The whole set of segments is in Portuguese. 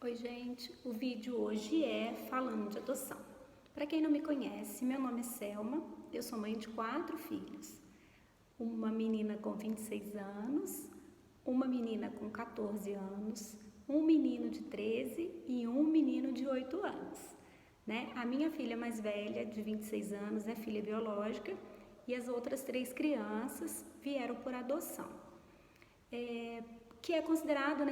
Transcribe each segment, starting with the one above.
Oi, gente. O vídeo hoje é falando de adoção. Para quem não me conhece, meu nome é Selma, eu sou mãe de 4 filhos. Uma menina com 26 anos, uma menina com 14 anos, um menino de 13 e um menino de 8 anos. A minha filha mais velha, de 26 anos, é filha biológica e as outras 3 crianças vieram por adoção. Que é considerado,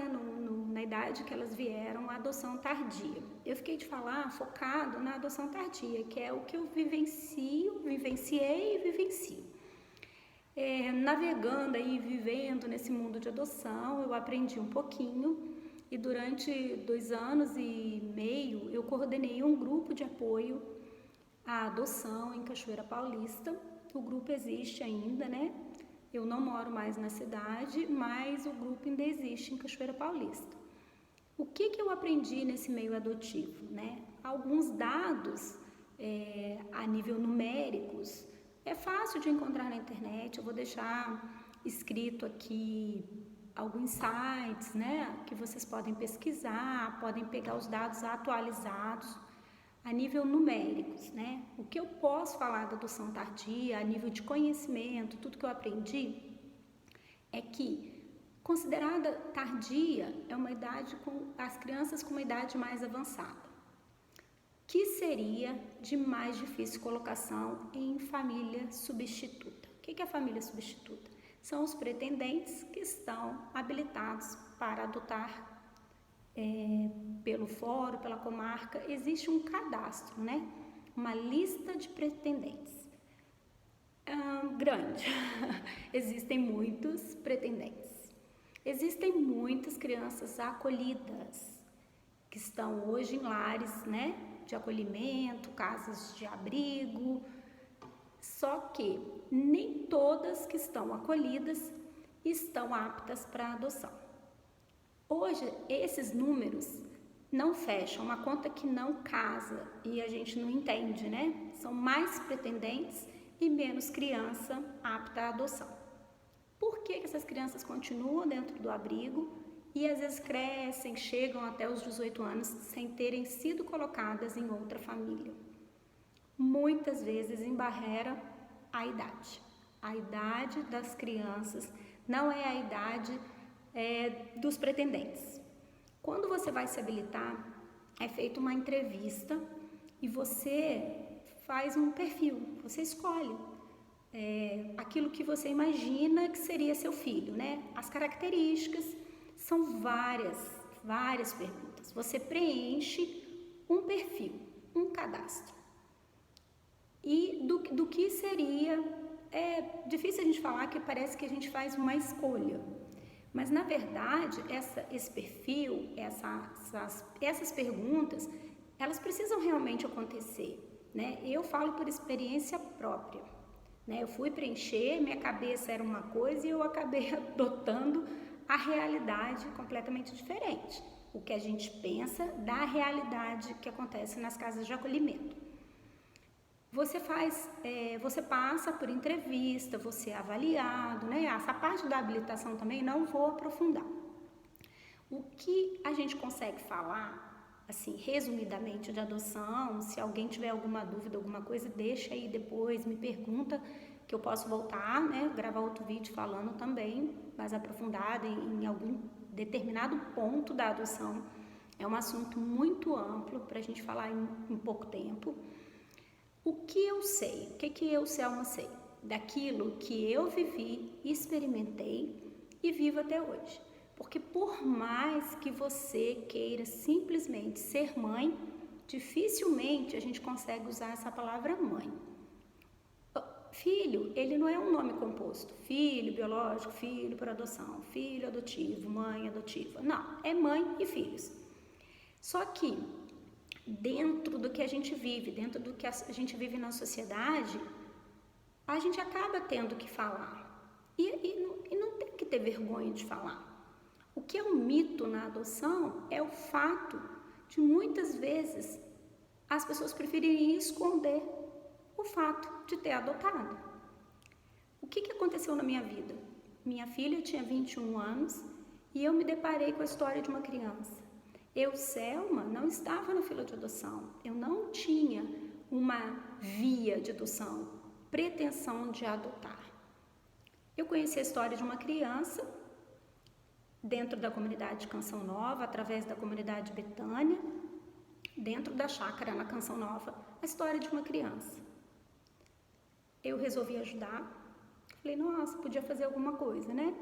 na idade que elas vieram, a adoção tardia. Eu fiquei de falar focado na adoção tardia, que é o que eu vivenciei e vivencio. Navegando aí, vivendo nesse mundo de adoção, eu aprendi um pouquinho e durante 2 anos e meio eu coordenei um grupo de apoio à adoção em Cachoeira Paulista. O grupo existe ainda, Eu não moro mais na cidade, mas o grupo ainda existe em Cachoeira Paulista. O que eu aprendi nesse meio adotivo, Alguns dados a nível numéricos é fácil de encontrar na internet. Eu vou deixar escrito aqui alguns sites, que vocês podem pesquisar, podem pegar os dados atualizados a nível numéricos, O que eu posso falar da adoção tardia, a nível de conhecimento, tudo que eu aprendi, é que considerada tardia é uma idade com as crianças com uma idade mais avançada, que seria de mais difícil colocação em família substituta. O que é família substituta? São os pretendentes que estão habilitados para adotar pelo fórum, pela comarca. Existe um cadastro, uma lista de pretendentes grande. Existem muitos pretendentes. Existem muitas crianças acolhidas que estão hoje em lares, de acolhimento, casas de abrigo. Só que nem todas que estão acolhidas estão aptas para adoção. Hoje, esses números não fecham, uma conta que não casa e a gente não entende, São mais pretendentes e menos criança apta à adoção. Por que essas crianças continuam dentro do abrigo e às vezes crescem, chegam até os 18 anos sem terem sido colocadas em outra família? Muitas vezes embarrera a idade. A idade das crianças não é a idade dos pretendentes. Quando você vai se habilitar, é feita uma entrevista e você faz um perfil, você escolhe aquilo que você imagina que seria seu filho, As características são várias perguntas. Você preenche um perfil, um cadastro. E do que seria, é difícil a gente falar, que parece que a gente faz uma escolha. Mas, na verdade, esse perfil, essas perguntas, elas precisam realmente acontecer, Eu falo por experiência própria, Eu fui preencher, minha cabeça era uma coisa e eu acabei adotando a realidade completamente diferente. O que a gente pensa da realidade que acontece nas casas de acolhimento. Você passa por entrevista, você é avaliado, Essa parte da habilitação também não vou aprofundar. O que a gente consegue falar, assim, resumidamente, de adoção, se alguém tiver alguma dúvida, alguma coisa, deixa aí depois, me pergunta, que eu posso voltar, gravar outro vídeo falando também, mais aprofundado em algum determinado ponto da adoção. É um assunto muito amplo para a gente falar em pouco tempo. O que eu sei? O que eu, Selma, sei? Daquilo que eu vivi, experimentei e vivo até hoje. Porque por mais que você queira simplesmente ser mãe, dificilmente a gente consegue usar essa palavra mãe. Filho, ele não é um nome composto. Filho biológico, filho por adoção, filho adotivo, mãe adotiva. Não, é mãe e filhos. Só que dentro do que a gente vive, dentro do que a gente vive na sociedade, a gente acaba tendo que falar. E não tem que ter vergonha de falar. O que é um mito na adoção é o fato de muitas vezes as pessoas preferirem esconder o fato de ter adotado. O que aconteceu na minha vida? Minha filha tinha 21 anos e eu me deparei com a história de uma criança Eu, Selma, não estava na fila de adoção. Eu não tinha uma via de adoção, pretensão de adotar. Eu conheci a história de uma criança dentro da comunidade de Canção Nova, através da comunidade Betânia, dentro da chácara na Canção Nova, a história de uma criança. Eu resolvi ajudar, falei, nossa, podia fazer alguma coisa, né?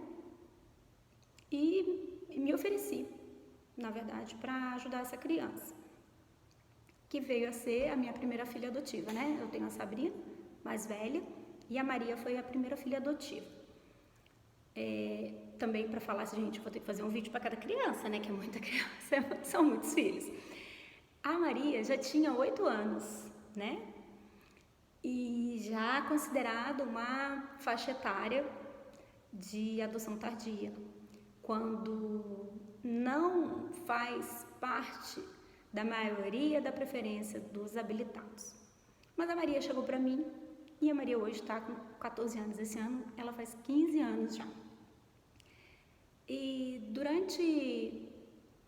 E me ofereci, na verdade, para ajudar essa criança, que veio a ser a minha primeira filha adotiva, né? Eu tenho a Sabrina, mais velha, e a Maria foi a primeira filha adotiva. Também para falar assim, gente, eu vou ter que fazer um vídeo para cada criança, né? Que é muita criança, são muitos filhos. A Maria já tinha 8 anos, né? E já considerada uma faixa etária de adoção tardia, quando não faz parte da maioria da preferência dos habilitados. Mas a Maria chegou para mim, e a Maria hoje está com 14 anos, esse ano ela faz 15 anos já. E durante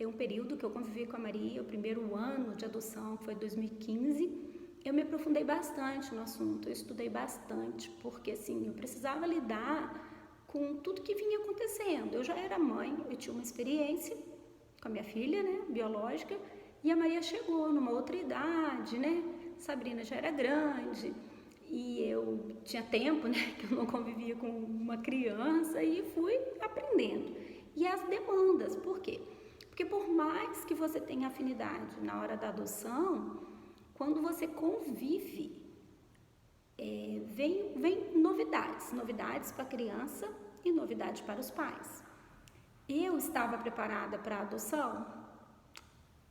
um período que eu convivi com a Maria, o primeiro ano de adoção, que foi 2015, eu me aprofundei bastante no assunto, eu estudei bastante, porque assim, eu precisava lidar com tudo que vinha acontecendo. Eu já era mãe, eu tinha uma experiência com a minha filha, né, biológica, e a Maria chegou numa outra idade, né, Sabrina já era grande, e eu tinha tempo, né, que eu não convivia com uma criança, e fui aprendendo. E as demandas, por quê? Porque por mais que você tenha afinidade na hora da adoção, quando você convive, vem novidades para a criança e novidades para os pais. Eu estava preparada para a adoção?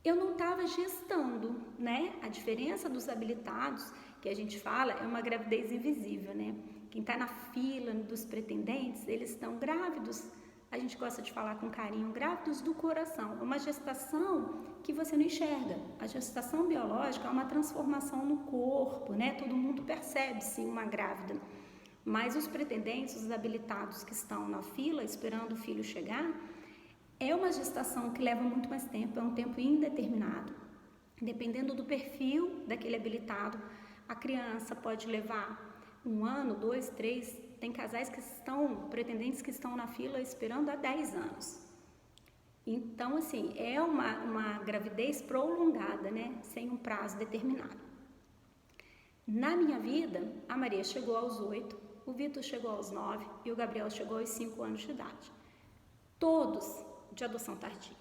Eu não estava gestando, né? A diferença dos habilitados, que a gente fala, é uma gravidez invisível, né? Quem está na fila dos pretendentes, eles estão grávidos, a gente gosta de falar com carinho, grávidos do coração. É uma gestação que você não enxerga. A gestação biológica é uma transformação no corpo, né? Todo mundo percebe, sim, uma grávida. Mas os pretendentes, os habilitados que estão na fila, esperando o filho chegar, é uma gestação que leva muito mais tempo, é um tempo indeterminado. Dependendo do perfil daquele habilitado, a criança pode levar 1 ano, 2, 3... Tem casais que pretendentes que estão na fila esperando há 10 anos. Então, assim, é uma gravidez prolongada, né? Sem um prazo determinado. Na minha vida, a Maria chegou aos 8, o Vitor chegou aos 9 e o Gabriel chegou aos 5 anos de idade. Todos de adoção tardia.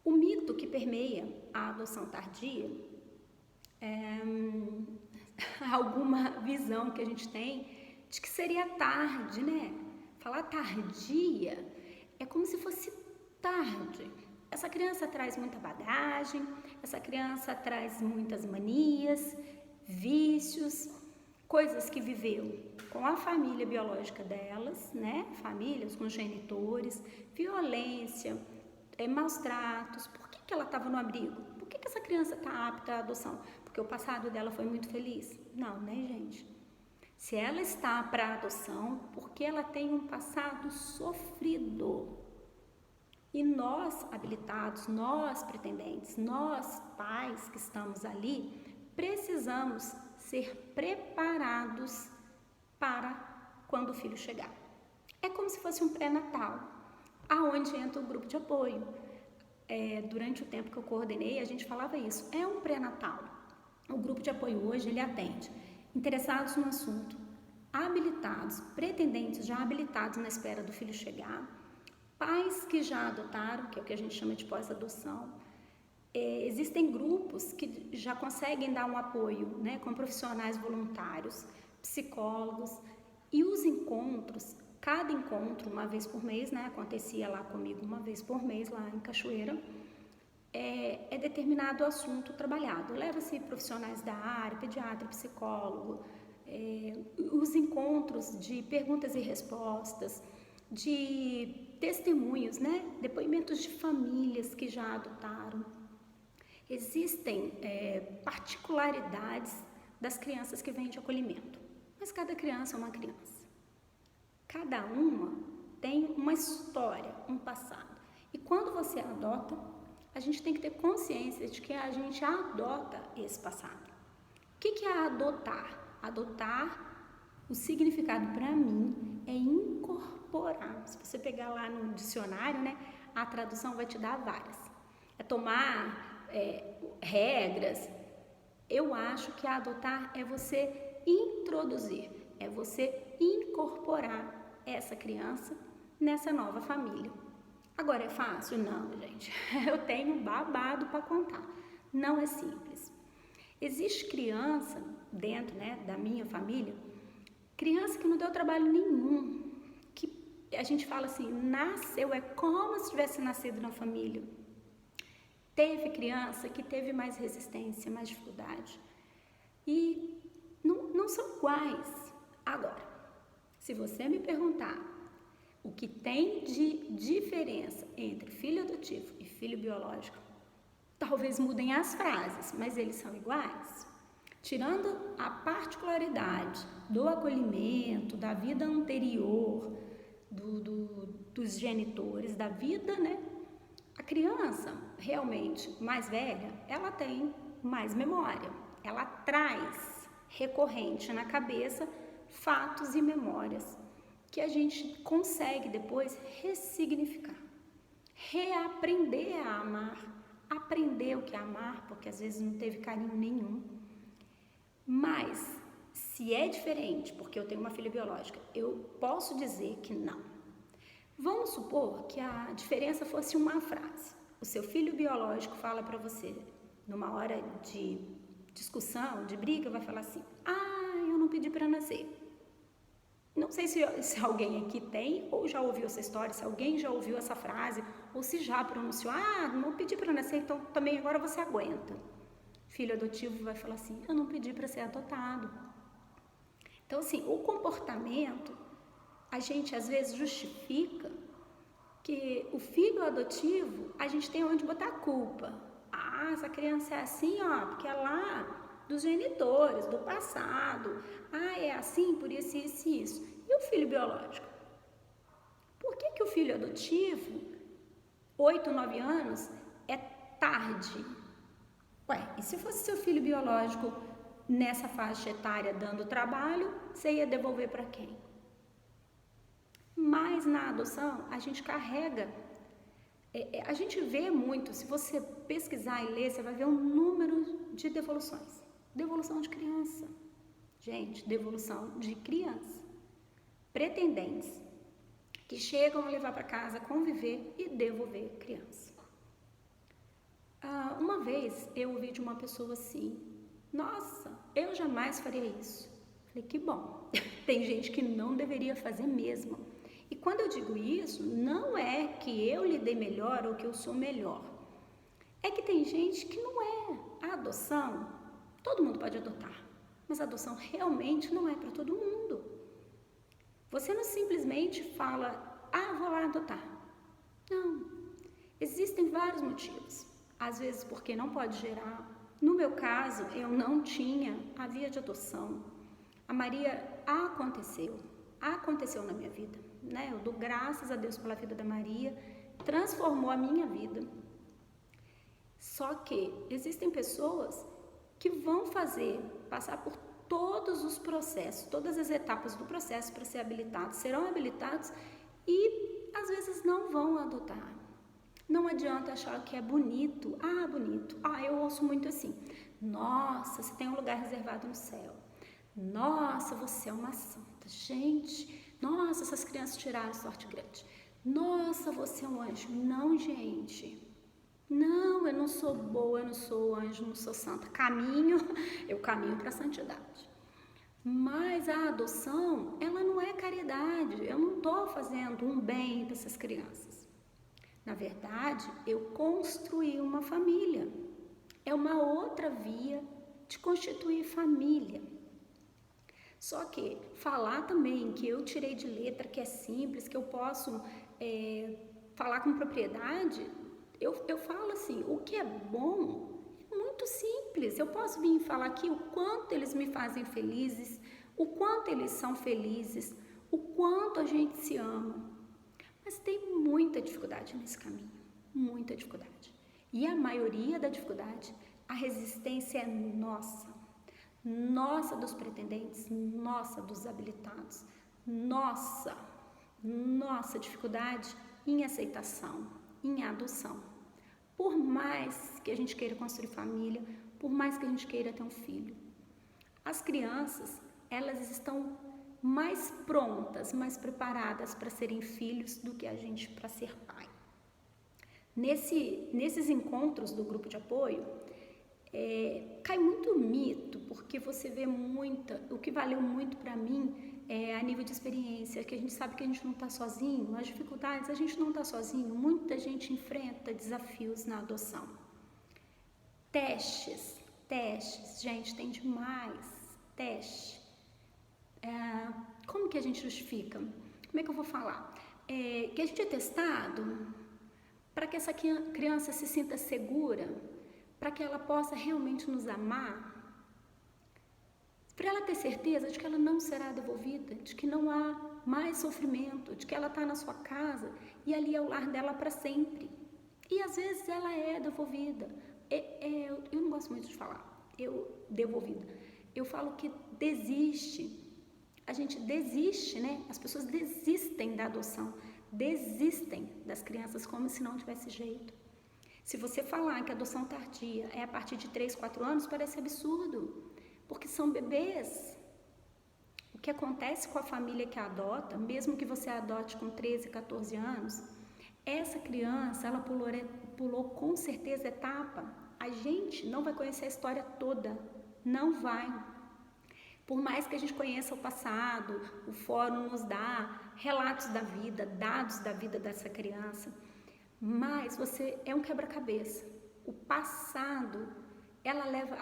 O mito que permeia a adoção tardia é alguma visão que a gente tem de que seria tarde, né? Falar tardia é como se fosse tarde. Essa criança traz muita bagagem, essa criança traz muitas manias, vícios, coisas que viveu com a família biológica delas, né? Família, os congenitores, violência, maus tratos. Por que ela estava no abrigo? Por que essa criança está apta à adoção? Porque o passado dela foi muito feliz? Não, né, gente? Se ela está para adoção, porque ela tem um passado sofrido. E nós, habilitados, nós, pretendentes, nós, pais que estamos ali, precisamos ser preparados para quando o filho chegar. É como se fosse um pré-natal, aonde entra o grupo de apoio. Durante o tempo que eu coordenei, a gente falava isso, é um pré-natal. O grupo de apoio hoje, ele atende interessados no assunto, habilitados, pretendentes já habilitados na espera do filho chegar, pais que já adotaram, que é o que a gente chama de pós-adoção. Existem grupos que já conseguem dar um apoio, né, com profissionais voluntários, psicólogos, e os encontros, cada encontro, uma vez por mês, né, acontecia lá comigo uma vez por mês, lá em Cachoeira, é determinado assunto trabalhado. Leva-se profissionais da área, pediatra, psicólogo, os encontros de perguntas e respostas, de testemunhos, né? Depoimentos de famílias que já adotaram. Existem particularidades das crianças que vêm de acolhimento, mas cada criança é uma criança. Cada uma tem uma história, um passado. E quando você adota, a gente tem que ter consciência de que a gente adota esse passado. O que é adotar? Adotar, o significado para mim é incorporar. Se você pegar lá no dicionário, né, a tradução vai te dar várias. É tomar regras. Eu acho que adotar é você introduzir, é você incorporar essa criança nessa nova família. Agora é fácil? Não, gente. Eu tenho babado para contar. Não é simples. Existe criança dentro, né, da minha família, criança que não deu trabalho nenhum, que a gente fala assim, nasceu, é como se tivesse nascido na família. Teve criança que teve mais resistência, mais dificuldade. E não são iguais. Agora, se você me perguntar o que tem de diferença entre filho adotivo e filho biológico, talvez mudem as frases, mas eles são iguais. Tirando a particularidade do acolhimento, da vida anterior, dos genitores, da vida, né? A criança, realmente mais velha, ela tem mais memória. Ela traz recorrente na cabeça fatos e memórias que a gente consegue depois ressignificar. Reaprender a amar, aprender o que é amar, porque às vezes não teve carinho nenhum. Mas, se é diferente, porque eu tenho uma filha biológica, eu posso dizer que não. Vamos supor que a diferença fosse uma frase. O seu filho biológico fala para você, numa hora de discussão, de briga, vai falar assim, eu não pedi para nascer. Não sei se alguém aqui tem ou já ouviu essa história, se alguém já ouviu essa frase, ou se já pronunciou, não pedi para nascer, então também agora você aguenta. Filho adotivo vai falar assim, eu não pedi para ser adotado. Então, assim, o comportamento, a gente às vezes justifica que o filho adotivo, a gente tem onde botar a culpa. Essa criança é assim, porque é lá dos genitores, do passado. É assim, por isso, isso e isso. E o filho biológico? Por que o filho adotivo, 8, 9 anos, é tarde? E se fosse seu filho biológico nessa faixa etária dando trabalho, você ia devolver para quem? Mas na adoção, a gente carrega, a gente vê muito, se você pesquisar e ler, você vai ver um número de devoluções. Devolução de criança. Gente, devolução de criança. Pretendentes que chegam a levar para casa, conviver e devolver criança. Uma vez eu ouvi de uma pessoa assim, nossa, eu jamais faria isso. Falei, que bom, tem gente que não deveria fazer mesmo. E quando eu digo isso, não é que eu lidei melhor ou que eu sou melhor. É que tem gente que não é. A adoção, todo mundo pode adotar, mas a adoção realmente não é para todo mundo. Você não simplesmente fala, vou lá adotar. Não, existem vários motivos. Às vezes porque não pode gerar. No meu caso, eu não tinha a via de adoção. A Maria aconteceu na minha vida, né? Eu dou graças a Deus pela vida da Maria, transformou a minha vida. Só que existem pessoas que vão passar por todos os processos, todas as etapas do processo para ser habilitados, serão habilitados e às vezes não vão adotar. Não adianta achar que é bonito. Bonito. Eu ouço muito assim. Nossa, você tem um lugar reservado no céu. Nossa, você é uma santa. Gente, nossa, essas crianças tiraram sorte grande. Nossa, você é um anjo. Não, gente. Não, eu não sou boa, eu não sou anjo, não sou santa. Eu caminho para a santidade. Mas a adoção, ela não é caridade. Eu não estou fazendo um bem para essas crianças. Na verdade, eu construí uma família. É uma outra via de constituir família. Só que falar também que eu tirei de letra, que é simples, que eu posso falar com propriedade, eu falo assim, o que é bom é muito simples. Eu posso vir falar aqui o quanto eles me fazem felizes, o quanto eles são felizes, o quanto a gente se ama. Mas tem muita dificuldade nesse caminho, muita dificuldade. E a maioria da dificuldade, a resistência é nossa. Nossa dos pretendentes, nossa dos habilitados, nossa dificuldade em aceitação, em adoção. Por mais que a gente queira construir família, por mais que a gente queira ter um filho, as crianças, elas estão mais prontas, mais preparadas para serem filhos do que a gente para ser pai. Nesses encontros do grupo de apoio, cai muito mito, porque você vê o que valeu muito para mim a nível de experiência, que a gente sabe que a gente não está sozinho, as dificuldades, a gente não está sozinho, muita gente enfrenta desafios na adoção. Testes, gente, tem demais, teste. Como que a gente justifica? Como é que eu vou falar? Que a gente é testado para que essa criança se sinta segura, para que ela possa realmente nos amar, para ela ter certeza de que ela não será devolvida, de que não há mais sofrimento, de que ela está na sua casa e ali é o lar dela para sempre. E às vezes ela é devolvida. Eu não gosto muito de falar devolvida. Eu falo que desiste. A gente desiste, né? As pessoas desistem da adoção, desistem das crianças como se não tivesse jeito. Se você falar que a adoção tardia é a partir de 3, 4 anos, parece absurdo, porque são bebês. O que acontece com a família que adota, mesmo que você adote com 13, 14 anos, essa criança, ela pulou com certeza etapa. A gente não vai conhecer a história toda, não vai. Por mais que a gente conheça o passado, o fórum nos dá relatos da vida, dados da vida dessa criança, mas você é um quebra-cabeça. O passado,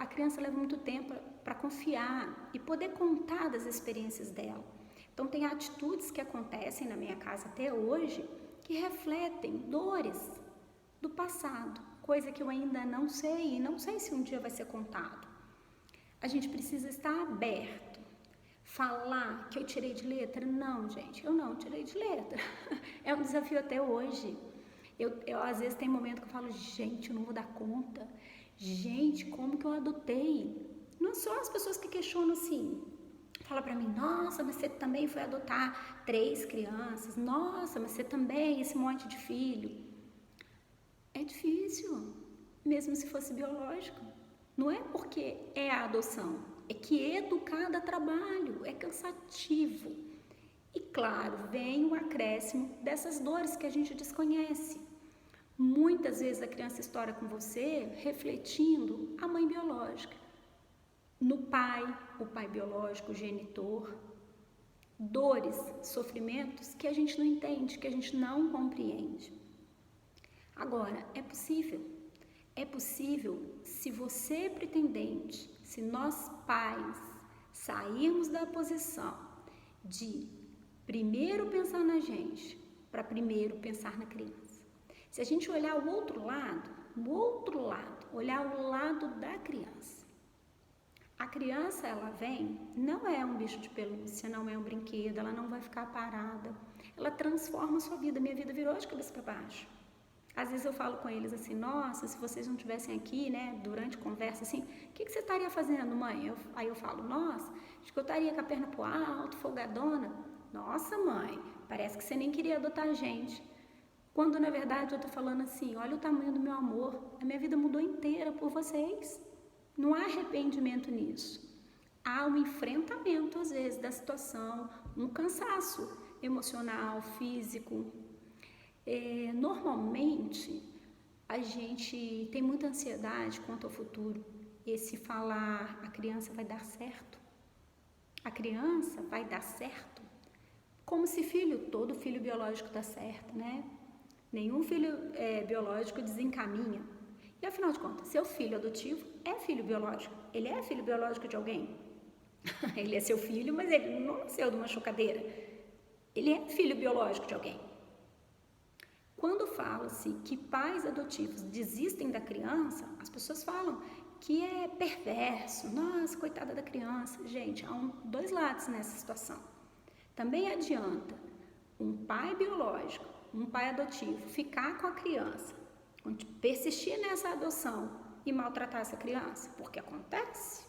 a criança leva muito tempo para confiar e poder contar das experiências dela. Então tem atitudes que acontecem na minha casa até hoje que refletem dores do passado, coisa que eu ainda não sei e não sei se um dia vai ser contado. A gente precisa estar aberto. Falar que eu tirei de letra? Não, gente, eu não tirei de letra. É um desafio até hoje. Eu às vezes tem momento que eu falo, gente, eu não vou dar conta. Gente, como que eu adotei? Não só as pessoas que questionam assim. Fala pra mim, nossa, mas você também foi adotar 3 crianças. Nossa, mas você também, esse monte de filho. É difícil, mesmo se fosse biológico. Não é porque é a adoção, é que educar dá trabalho, é cansativo. E claro, vem o acréscimo dessas dores que a gente desconhece. Muitas vezes a criança estoura com você refletindo a mãe biológica. No pai, o pai biológico, o genitor. Dores, sofrimentos que a gente não entende, que a gente não compreende. Agora, é possível. É possível se você, pretendente, se nós pais sairmos da posição de primeiro pensar na gente, para primeiro pensar na criança. Se a gente olhar o outro lado, olhar o lado da criança. A criança, ela vem, não é um bicho de pelúcia, não é um brinquedo, ela não vai ficar parada. Ela transforma a sua vida, minha vida virou de cabeça para baixo. Às vezes eu falo com eles assim, nossa, se vocês não estivessem aqui, né, durante a conversa, assim, o que você estaria fazendo, mãe? Aí eu falo, nossa, acho que eu estaria com a perna pro alto, folgadona. Nossa, mãe, parece que você nem queria adotar a gente. Quando, na verdade, eu tô falando assim, olha o tamanho do meu amor, a minha vida mudou inteira por vocês. Não há arrependimento nisso. Há um enfrentamento, às vezes, da situação, um cansaço emocional, físico. Normalmente, a gente tem muita ansiedade quanto ao futuro. Esse falar, a criança vai dar certo. A criança vai dar certo. Como se todo filho biológico dá certo, né? Nenhum filho biológico desencaminha. E afinal de contas, seu filho adotivo é filho biológico. Ele é filho biológico de alguém. Ele é seu filho, mas ele não nasceu de uma chocadeira. Ele é filho biológico de alguém. Quando fala-se que pais adotivos desistem da criança, as pessoas falam que é perverso. Nossa, coitada da criança. Gente, há 2 lados nessa situação. Também adianta um pai biológico, um pai adotivo, ficar com a criança persistir nessa adoção e maltratar essa criança, porque acontece.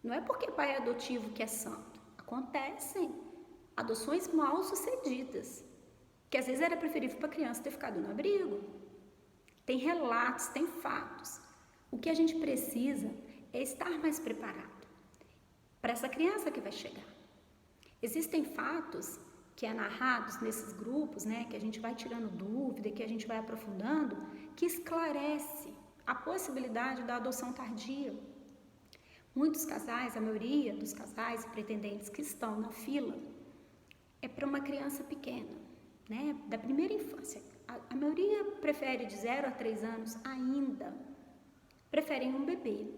Não é porque pai adotivo que é santo. Acontecem adoções mal sucedidas, que às vezes era preferível para a criança ter ficado no abrigo. Tem relatos, tem fatos. O que a gente precisa é estar mais preparado para essa criança que vai chegar. Existem fatos que é narrados nesses grupos, né, que a gente vai tirando dúvida, que a gente vai aprofundando, que esclarece a possibilidade da adoção tardia. Muitos casais, a maioria dos casais e pretendentes que estão na fila é para uma criança pequena, né, da primeira infância. A maioria prefere de 0 a 3 anos ainda, preferem um bebê.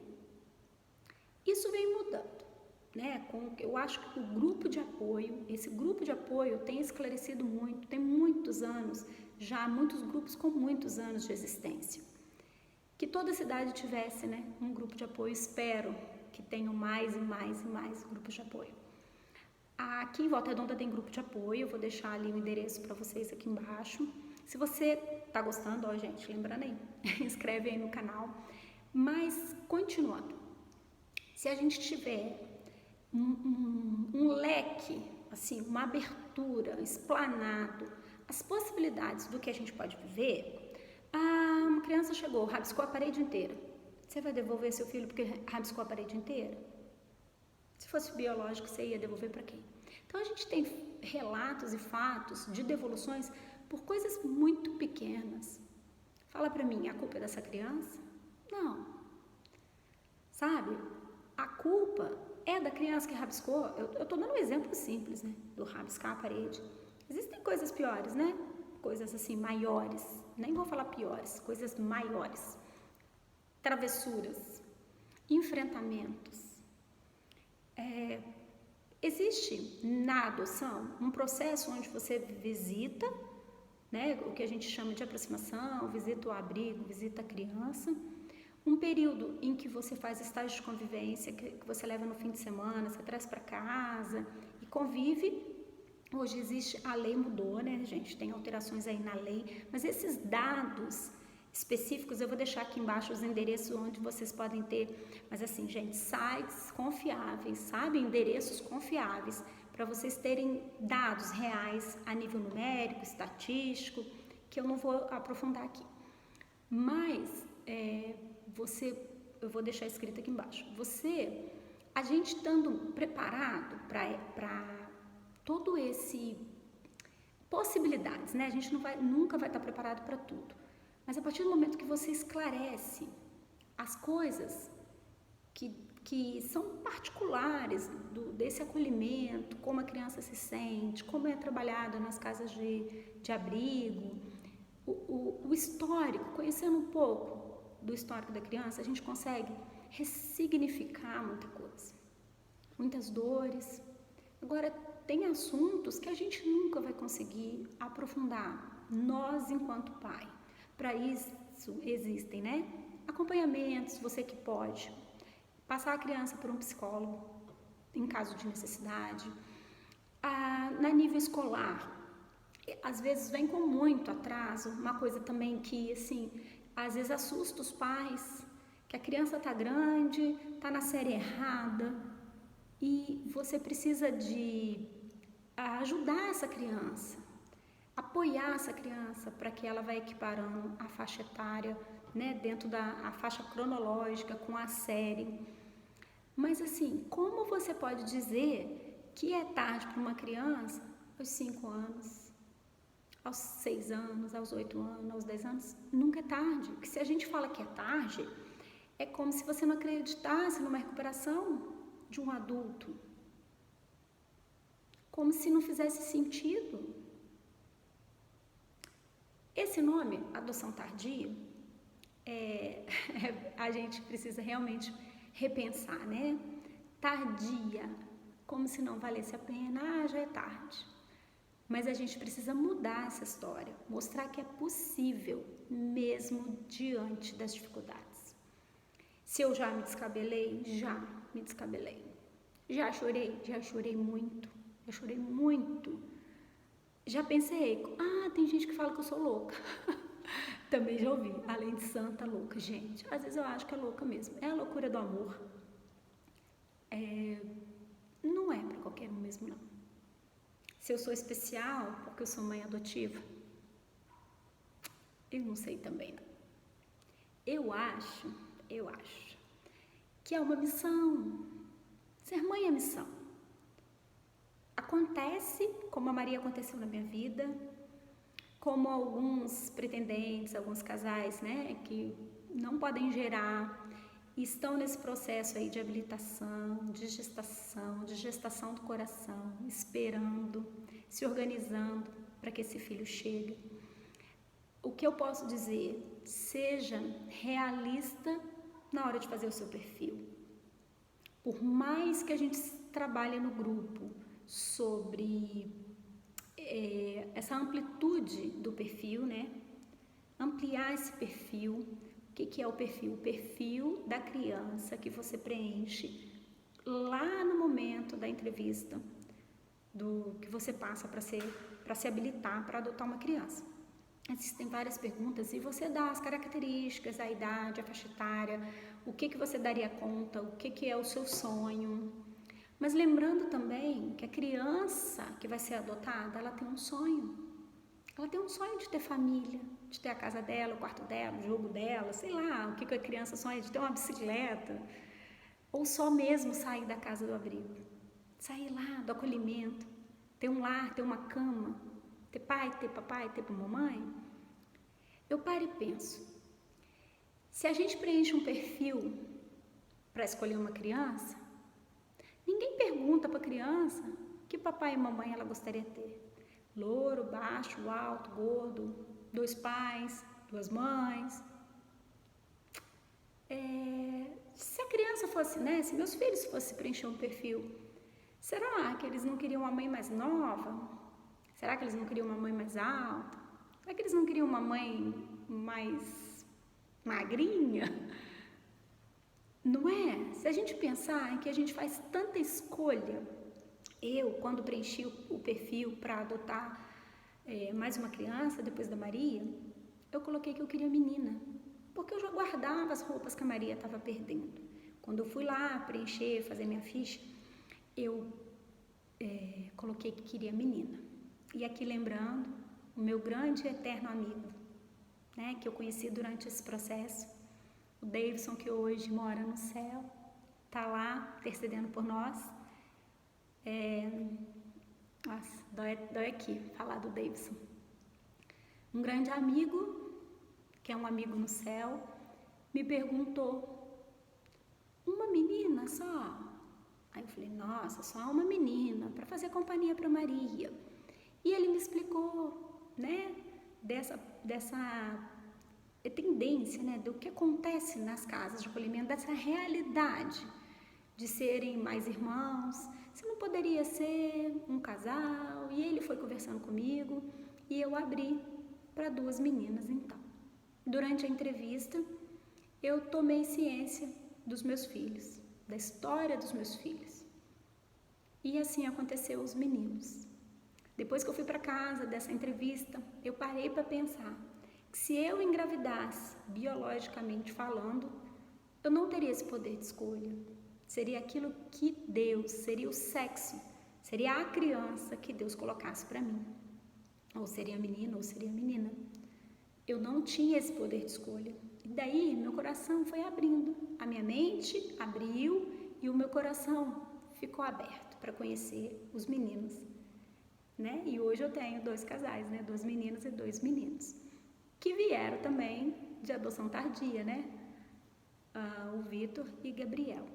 Isso vem mudando, né? Eu acho que o grupo de apoio, esse grupo de apoio tem esclarecido muito, tem muitos anos, já muitos grupos com muitos anos de existência. Que toda cidade tivesse, né, um grupo de apoio, espero que tenham mais e mais e mais grupos de apoio. Aqui em Volta Redonda tem grupo de apoio, eu vou deixar ali o endereço para vocês aqui embaixo. Se você tá gostando, ó gente, lembrando aí, inscreve aí no canal. Mas, continuando, se a gente tiver um leque, assim, uma abertura, explanado, as possibilidades do que a gente pode viver, uma criança chegou, rabiscou a parede inteira. Você vai devolver seu filho porque rabiscou a parede inteira? Se fosse biológico, você ia devolver para quem? Então, a gente tem relatos e fatos de devoluções por coisas muito pequenas. Fala para mim, a culpa é dessa criança? Não. Sabe? A culpa é da criança que rabiscou. Eu tô dando um exemplo simples, né? Do rabiscar a parede. Existem coisas piores, né? Coisas assim, maiores. Nem vou falar piores, coisas maiores. Travessuras, enfrentamentos. Existe na adoção um processo onde você visita, né, o que a gente chama de aproximação, visita o abrigo, visita a criança, um período em que você faz estágio de convivência, que você leva no fim de semana, você traz para casa e convive. Hoje existe, a lei mudou, né, gente, tem alterações aí na lei, mas esses dados específicos, eu vou deixar aqui embaixo os endereços onde vocês podem ter, mas assim, gente, sites confiáveis, sabe, endereços confiáveis, para vocês terem dados reais a nível numérico, estatístico, que eu não vou aprofundar aqui. Mas, eu vou deixar escrito aqui embaixo, a gente estando preparado para todo esse possibilidades, né, a gente nunca vai estar preparado para tudo. Mas a partir do momento que você esclarece as coisas que são particulares desse acolhimento, como a criança se sente, como é trabalhado nas casas de abrigo, o histórico, conhecendo um pouco do histórico da criança, a gente consegue ressignificar muita coisa, muitas dores. Agora, tem assuntos que a gente nunca vai conseguir aprofundar, nós enquanto pai. Para isso existem, né, acompanhamentos, você que pode passar a criança por um psicólogo em caso de necessidade. Na nível escolar, às vezes vem com muito atraso, uma coisa também que, assim, às vezes assusta os pais, que a criança tá grande, tá na série errada e você precisa de ajudar essa criança, apoiar essa criança para que ela vá equiparando a faixa etária, né, dentro da faixa cronológica com a série. Mas assim, como você pode dizer que é tarde para uma criança aos 5 anos, aos 6 anos, aos 8 anos, aos 10 anos? Nunca é tarde. Porque se a gente fala que é tarde, é como se você não acreditasse numa recuperação de um adulto. Como se não fizesse sentido. Esse nome, adoção tardia, a gente precisa realmente repensar, né? Tardia, como se não valesse a pena, já é tarde. Mas a gente precisa mudar essa história, mostrar que é possível, mesmo diante das dificuldades. Se eu já me descabelei, já me descabelei. Já chorei muito, já chorei muito. Já pensei, tem gente que fala que eu sou louca. Também já ouvi, além de santa, louca. Gente, às vezes eu acho que é louca mesmo. É a loucura do amor. Não é para qualquer um mesmo, não. Se eu sou especial porque eu sou mãe adotiva, eu não sei também, não. Eu acho que é uma missão. Ser mãe é missão. Acontece, como a Maria aconteceu na minha vida, como alguns pretendentes, alguns casais, né, que não podem gerar, estão nesse processo aí de habilitação, de gestação do coração, esperando, se organizando para que esse filho chegue. O que eu posso dizer? Seja realista na hora de fazer o seu perfil. Por mais que a gente trabalhe no grupo sobre essa amplitude do perfil, né? Ampliar esse perfil. O que é o perfil? O perfil da criança que você preenche lá no momento da entrevista, do que você passa para se habilitar para adotar uma criança. Existem várias perguntas e você dá as características, a idade, a faixa etária, o que você daria conta, o que é o seu sonho. Mas lembrando também que a criança que vai ser adotada, ela tem um sonho. Ela tem um sonho de ter família, de ter a casa dela, o quarto dela, o jogo dela, sei lá, o que a criança sonha, de ter uma bicicleta. Ou só mesmo sair da casa do abrigo. Sair lá do acolhimento, ter um lar, ter uma cama, ter pai, ter papai, ter mamãe. Eu paro e penso, se a gente preenche um perfil para escolher uma criança, ninguém pergunta para a criança que papai e mamãe ela gostaria de ter. Louro, baixo, alto, gordo, 2 pais, 2 mães. Se a criança fosse, né, se meus filhos fossem preencher um perfil, será que eles não queriam uma mãe mais nova? Será que eles não queriam uma mãe mais alta? Será que eles não queriam uma mãe mais magrinha? Não é? Se a gente pensar em que a gente faz tanta escolha, eu, quando preenchi o perfil para adotar mais uma criança, depois da Maria, eu coloquei que eu queria menina, porque eu já guardava as roupas que a Maria estava perdendo. Quando eu fui lá preencher, fazer minha ficha, eu coloquei que queria menina. E aqui lembrando o meu grande e eterno amigo, né, que eu conheci durante esse processo, o Davidson, que hoje mora no céu, está lá intercedendo por nós. Nossa, dói aqui falar do Davidson. Um grande amigo, que é um amigo no céu, me perguntou, uma menina só? Aí eu falei, nossa, só uma menina, para fazer companhia para Maria. E ele me explicou, né, dessa tendência, né, do que acontece nas casas de acolhimento, dessa realidade de serem mais irmãos, se não poderia ser um casal. E ele foi conversando comigo e eu abri para 2 meninas então. Durante a entrevista, eu tomei ciência dos meus filhos, da história dos meus filhos. E assim aconteceu os meninos. Depois que eu fui para casa dessa entrevista, eu parei para pensar que se eu engravidasse, biologicamente falando, eu não teria esse poder de escolha. Seria aquilo que Deus, seria o sexo, seria a criança que Deus colocasse para mim. Ou seria menino ou seria menina. Eu não tinha esse poder de escolha. E daí meu coração foi abrindo. A minha mente abriu e o meu coração ficou aberto para conhecer os meninos. Né? E hoje eu tenho 2 casais, né? 2 meninas e 2 meninos, que vieram também de adoção tardia, né? O Vitor e Gabriel.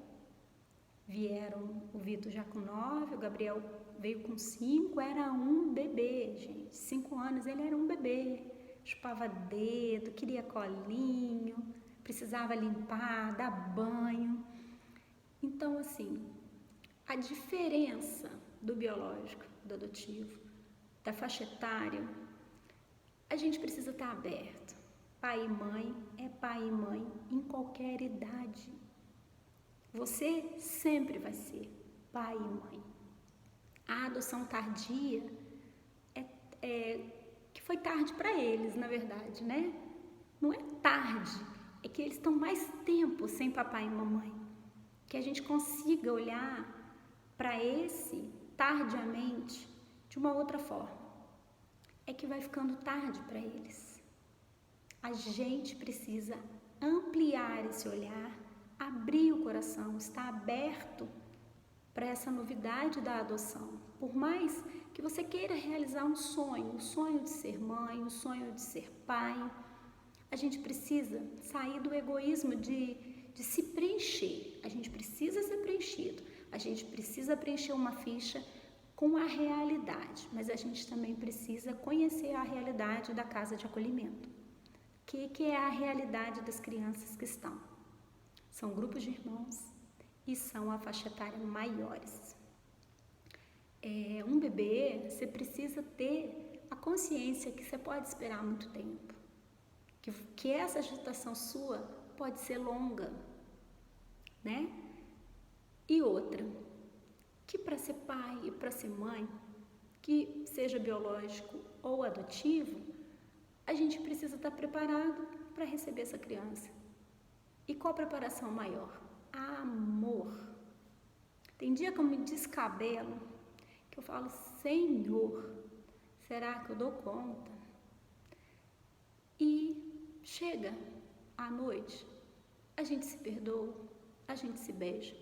Vieram, o Vitor já com 9, o Gabriel veio com 5, era um bebê, gente. 5 anos, ele era um bebê. Chupava dedo, queria colinho, precisava limpar, dar banho. Então, assim, a diferença do biológico, do adotivo, da faixa etária, a gente precisa estar aberto. Pai e mãe é pai e mãe em qualquer idade. Você sempre vai ser pai e mãe. A adoção tardia que foi tarde para eles, na verdade, né? não é tarde, é que eles estão mais tempo sem papai e mamãe. Que a gente consiga olhar para esse tardiamente de uma outra forma. É que vai ficando tarde para eles. A gente precisa ampliar esse olhar, abrir o coração, estar aberto para essa novidade da adoção. Por mais que você queira realizar um sonho, o sonho de ser mãe, o sonho de ser pai, a gente precisa sair do egoísmo de se preencher. A gente precisa ser preenchido, a gente precisa preencher uma ficha com a realidade, mas a gente também precisa conhecer a realidade da casa de acolhimento. O que é a realidade das crianças que estão? São grupos de irmãos e são a faixa etária maiores. Um bebê, você precisa ter a consciência que você pode esperar muito tempo, que essa gestação sua pode ser longa, né? E outra, que para ser pai e para ser mãe, que seja biológico ou adotivo, a gente precisa estar preparado para receber essa criança. E qual preparação maior? Amor. Tem dia que eu me descabelo, que eu falo, Senhor, será que eu dou conta? E chega à noite, a gente se perdoa, a gente se beija,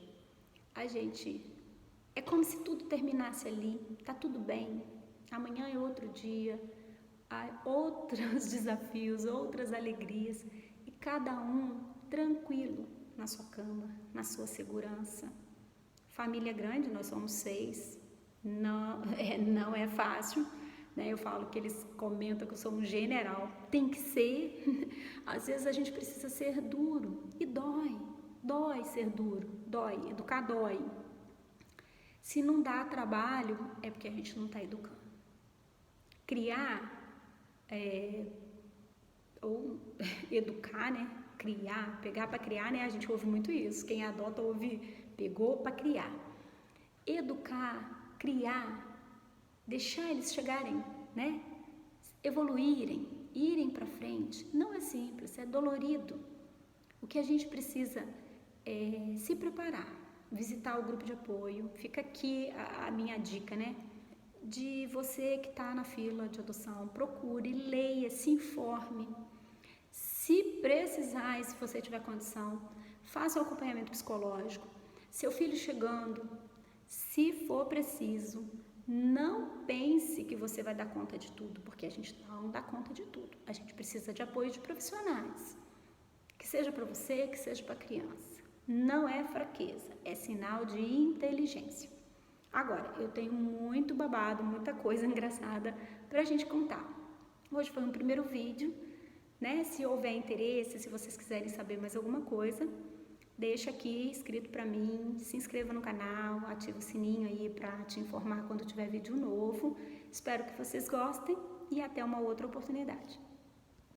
é como se tudo terminasse ali, tá tudo bem, amanhã é outro dia, há outros desafios, outras alegrias, e cada um tranquilo na sua cama, na sua segurança. Família grande, nós somos 6, não é fácil, né? Eu falo que eles comentam que eu sou um general, tem que ser, às vezes a gente precisa ser duro, e dói ser duro, educar dói. Se não dá trabalho, é porque a gente não está educando. Criar, ou educar, né? Criar, pegar para criar, né? A gente ouve muito isso. Quem adota ouve, pegou para criar. Educar, criar, deixar eles chegarem, né? Evoluírem, irem para frente. Não é simples, é dolorido. O que a gente precisa é se preparar, visitar o grupo de apoio. Fica aqui a minha dica, né? De você que está na fila de adoção, procure, leia, se informe. Se precisar e se você tiver condição, faça o acompanhamento psicológico. Seu filho chegando, se for preciso, não pense que você vai dar conta de tudo, porque a gente não dá conta de tudo. A gente precisa de apoio de profissionais, que seja para você, que seja para a criança. Não é fraqueza, é sinal de inteligência. Agora, eu tenho muito babado, muita coisa engraçada para a gente contar. Hoje foi um primeiro vídeo, né? Se houver interesse, se vocês quiserem saber mais alguma coisa, deixa aqui escrito para mim, se inscreva no canal, ativa o sininho aí para te informar quando tiver vídeo novo. Espero que vocês gostem e até uma outra oportunidade.